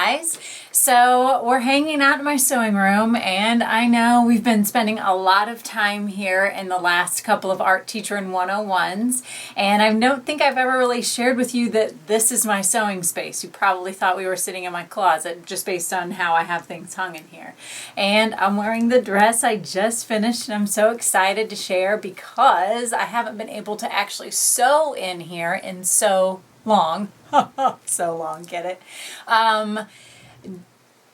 guys. So we're hanging out in my sewing room, and I know we've been spending a lot of time here in the last couple of Art Teacherin 101s, and I don't think I've ever really shared with you that this is my sewing space. You probably thought we were sitting in my closet just based on how I have things hung in here. And I'm wearing the dress I just finished, and I'm so excited to share because I haven't been able to actually sew in here in so long. So long, get it?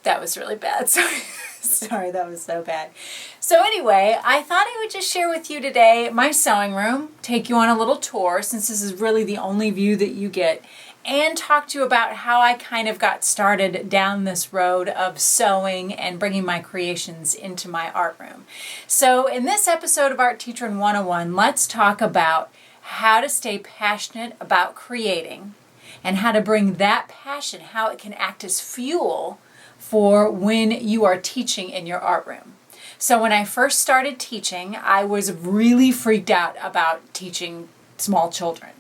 That was really bad. Sorry, that was so bad. So anyway, I thought I would just share with you today my sewing room, take you on a little tour since this is really the only view that you get, and talk to you about how I kind of got started down this road of sewing and bringing my creations into my art room. So in this episode of Art Teacherin 101, let's talk about how to stay passionate about creating and how to bring that passion, how it can act as fuel for when you are teaching in your art room. So when I first started teaching, I was really freaked out about teaching small children.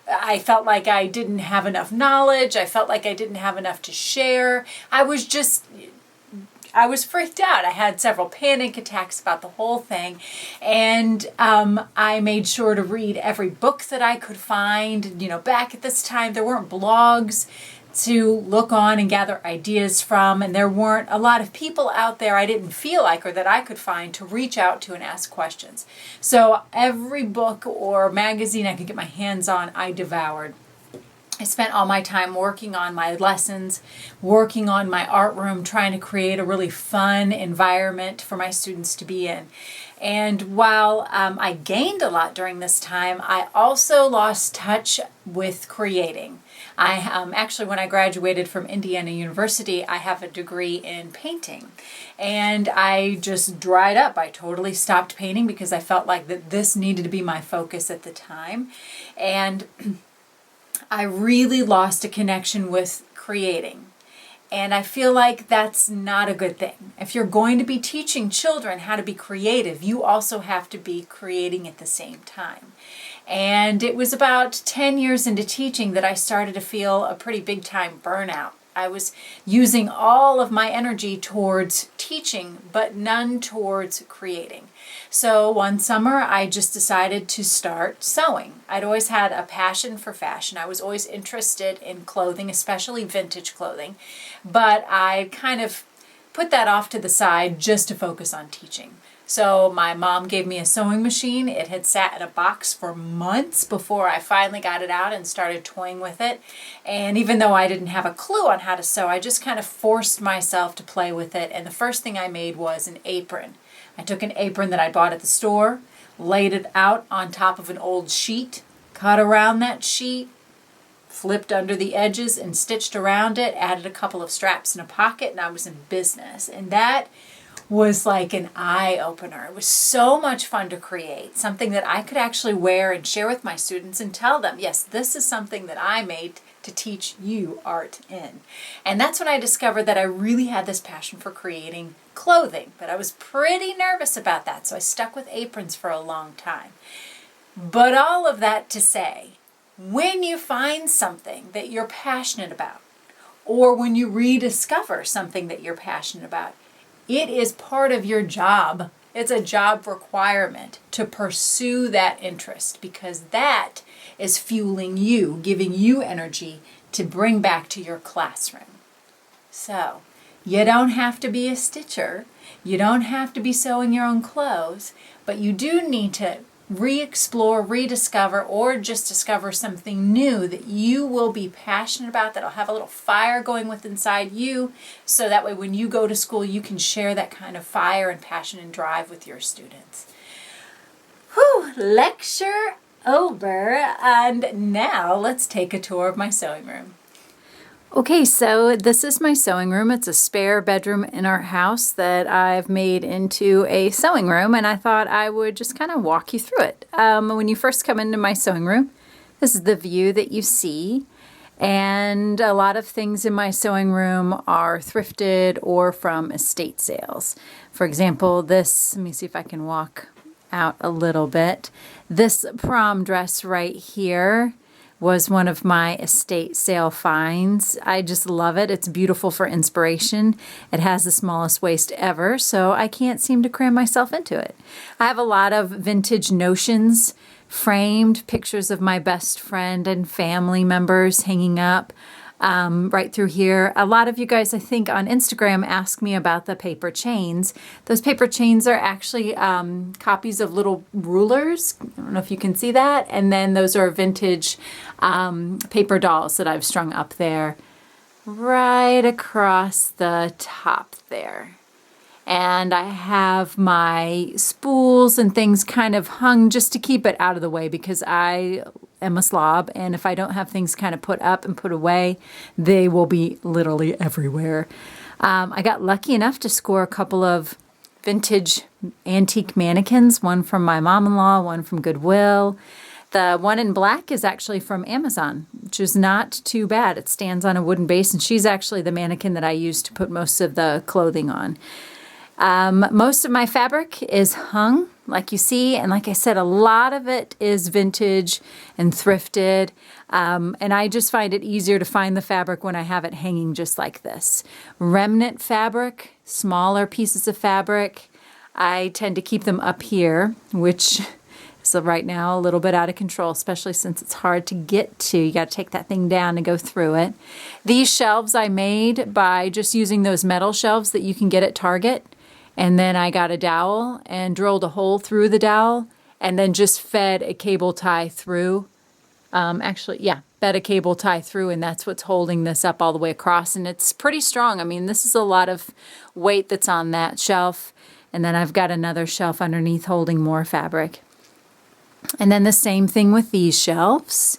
I felt like I didn't have enough knowledge. I felt like I didn't have enough to share. I was freaked out. I had several panic attacks about the whole thing. And I made sure to read every book that I could find. You know, back at this time, there weren't blogs to look on and gather ideas from, and there weren't a lot of people out there I didn't feel like or that I could find to reach out to and ask questions. So every book or magazine I could get my hands on, I devoured. I spent all my time working on my lessons, working on my art room, trying to create a really fun environment for my students to be in. And while I gained a lot during this time, I also lost touch with creating. I actually, when I graduated from Indiana University, I have a degree in painting. And I just dried up. I totally stopped painting because I felt like that this needed to be my focus at the time. And I really lost a connection with creating. And I feel like that's not a good thing. If you're going to be teaching children how to be creative, you also have to be creating at the same time. And it was about 10 years into teaching that I started to feel a pretty big time burnout. I was using all of my energy towards teaching, but none towards creating. So one summer, I just decided to start sewing. I'd always had a passion for fashion. I was always interested in clothing, especially vintage clothing. But I kind of put that off to the side just to focus on teaching. So my mom gave me a sewing machine. It had sat in a box for months before I finally got it out and started toying with it. And even though I didn't have a clue on how to sew, I just kind of forced myself to play with it. And the first thing I made was an apron. I took an apron that I bought at the store, laid it out on top of an old sheet, cut around that sheet, flipped under the edges and stitched around it, added a couple of straps and a pocket, and I was in business. And that was like an eye-opener. It was so much fun to create, something that I could actually wear and share with my students and tell them, yes, this is something that I made to teach you art in. And that's when I discovered that I really had this passion for creating clothing, but I was pretty nervous about that, so I stuck with aprons for a long time. But all of that to say, when you find something that you're passionate about, or when you rediscover something that you're passionate about, it is part of your job. It's a job requirement to pursue that interest because that is fueling you, giving you energy to bring back to your classroom. So, you don't have to be a stitcher. You don't have to be sewing your own clothes, but you do need to re-explore, rediscover, or just discover something new that you will be passionate about, that'll have a little fire going with inside you, so that way when you go to school, you can share that kind of fire and passion and drive with your students. Whew, lecture over, and now let's take a tour of my sewing room. Okay, so this is my sewing room. It's a spare bedroom in our house that I've made into a sewing room, and I thought I would just kind of walk you through it. When you first come into my sewing room, this is the view that you see, and a lot of things in my sewing room are thrifted or from estate sales. For example, this, let me see if I can walk out a little bit. This prom dress right here was one of my estate sale finds. I just love it. It's beautiful for inspiration. It has the smallest waist ever, so I can't seem to cram myself into it. I have a lot of vintage notions framed, pictures of my best friend and family members hanging up right through here. A lot of you guys, I think, on Instagram ask me about the paper chains. Those paper chains are actually copies of little rulers. I don't know if you can see that. And then those are vintage paper dolls that I've strung up there right across the top there. And I have my spools and things kind of hung just to keep it out of the way, because I am a slob, and if I don't have things kind of put up and put away, they will be literally everywhere. I got lucky enough to score a couple of vintage antique mannequins, one from my mom-in-law, one from Goodwill. The one in black is actually from Amazon, which is not too bad. It stands on a wooden base, and she's actually the mannequin that I use to put most of the clothing on. Most of my fabric is hung, like you see, and like I said, a lot of it is vintage and thrifted, and I just find it easier to find the fabric when I have it hanging just like this. Remnant fabric, smaller pieces of fabric, I tend to keep them up here, which is right now a little bit out of control, especially since it's hard to get to. You got to take that thing down and go through it. These shelves I made by just using those metal shelves that you can get at Target. And then I got a dowel and drilled a hole through the dowel and then just fed a cable tie through. Fed a cable tie through, and that's what's holding this up all the way across. And it's pretty strong. I mean, this is a lot of weight that's on that shelf. And then I've got another shelf underneath holding more fabric. And then the same thing with these shelves.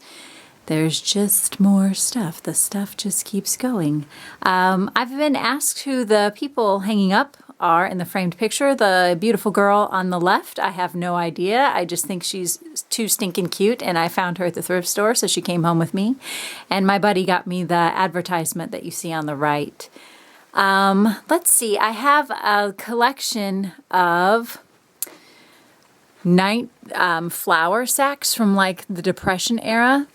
There's just more stuff. The stuff just keeps going. I've been asked who the people hanging up are in the framed picture. The beautiful girl on the left, I have no idea. I just think she's too stinking cute, and I found her at the thrift store, so she came home with me. And my buddy got me the advertisement that you see on the right. Let's see. I have a collection of flour sacks from like the Depression era.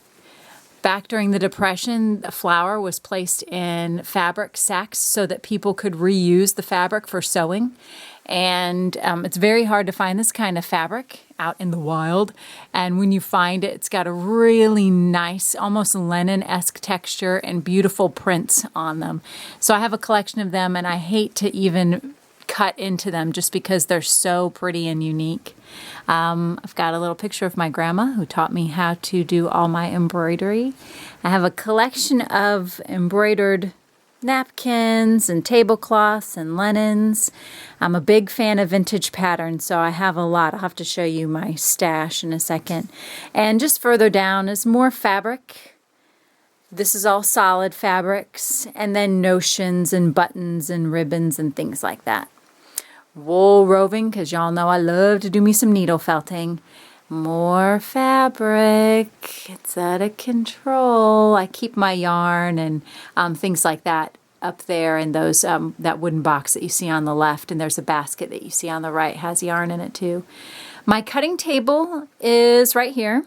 Back during the Depression, the flour was placed in fabric sacks so that people could reuse the fabric for sewing. And it's very hard to find this kind of fabric out in the wild. And when you find it, it's got a really nice, almost linen-esque texture and beautiful prints on them. So I have a collection of them, and I hate to even cut into them just because they're so pretty and unique. I've got a little picture of my grandma who taught me how to do all my embroidery. I have a collection of embroidered napkins and tablecloths and linens. I'm a big fan of vintage patterns, so I have a lot. I'll have to show you my stash in a second. And just further down is more fabric. This is all solid fabrics, and then notions and buttons and ribbons and things like that. Wool roving, because y'all know I love to do me some needle felting. More fabric. It's out of control. I keep my yarn and things like that up there in those that wooden box that you see on the left, and there's a basket that you see on the right, has yarn in it too. My cutting table is right here.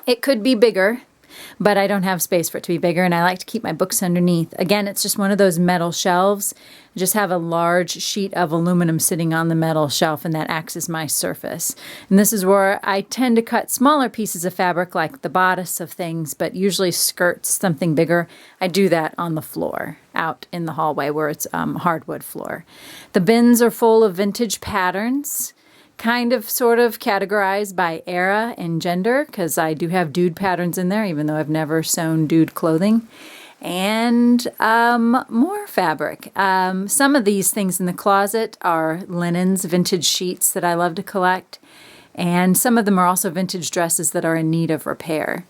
It could be bigger, but I don't have space for it to be bigger, and I like to keep my books underneath. Again, it's just one of those metal shelves. I just have a large sheet of aluminum sitting on the metal shelf, and that acts as my surface. And this is where I tend to cut smaller pieces of fabric, like the bodice of things, but usually skirts, something bigger. I do that on the floor, out in the hallway where it's hardwood floor. The bins are full of vintage patterns, kind of sort of categorized by era and gender, because I do have dude patterns in there, even though I've never sewn dude clothing. And more fabric. Some of these things in the closet are linens, vintage sheets that I love to collect. And some of them are also vintage dresses that are in need of repair.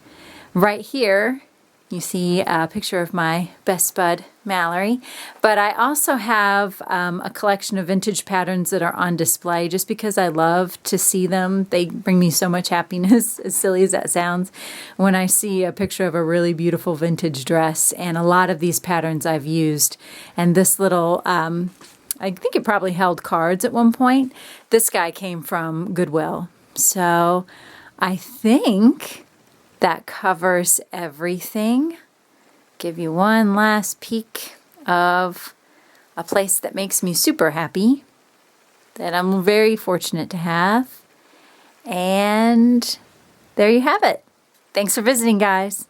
Right here, you see a picture of my best bud, Mallory. But I also have a collection of vintage patterns that are on display just because I love to see them. They bring me so much happiness, as silly as that sounds, when I see a picture of a really beautiful vintage dress. And a lot of these patterns I've used. And this little, I think it probably held cards at one point. This guy came from Goodwill. So I think that covers everything. Give you one last peek of a place that makes me super happy, that I'm very fortunate to have. And there you have it. Thanks for visiting, guys.